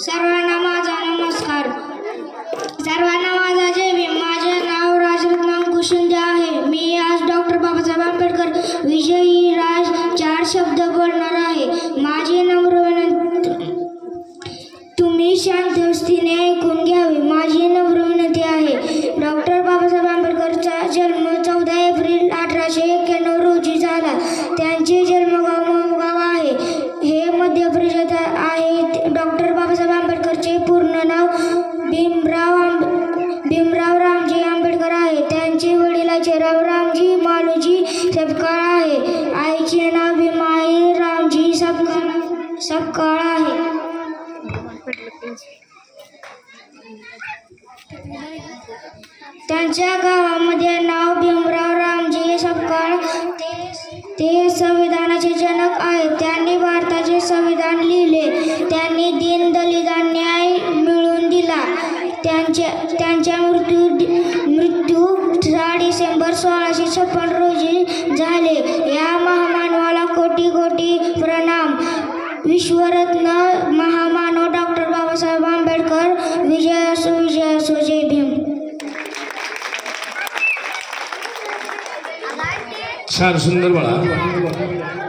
सर्वांना माझा नमस्कार. सर्वांना माझा जय भीम. माझे नाव राजरत्न कुशुंदे आहे. मी आज डॉक्टर बाबासाहेब आंबेडकर विजयी राज 4 शब्द बोलणार आहे. माझी नम्र विनंती तुम्ही शांत स्थितीने ऐकून घ्यावे. माझी नम्र विनंती आहे. डॉक्टर बाबासाहेब आंबेडकरचा जन्म 14 एप्रिल 1891 रोजी झाला. त्यांचे जन्मगाव मोहगाव आहे, हे मध्य प्रदेशात आहे. डॉक्टर बाबासाहेब आंबेडकरचे पूर्ण नाव भीमराव रामजी आंबेडकर आहे. त्यांचे वडिलांचे नाव रामजी मालोजी सपकाळ आहे. आईचे नाव भीमाई रामजी सपकाळ आहे. त्यांच्या गावामध्ये नाव भीमराव रामजी सपकाळ. ते संविधानाचे जनक आहेत. त्यांनी भारताचे संविधान लिहिले. त्यांनी दीन दलित न्याय मिळवून दिला. त्यांच्या मृत्यू 6 डिसेंबर 1656 रोजी झाले. या महामानवाला कोटी कोटी प्रणाम. विश्वरत्न महामानव डॉक्टर बाबासाहेब आंबेडकर. विजय असो, विजय असो. जय भीम. छान, सुंदर बाळा.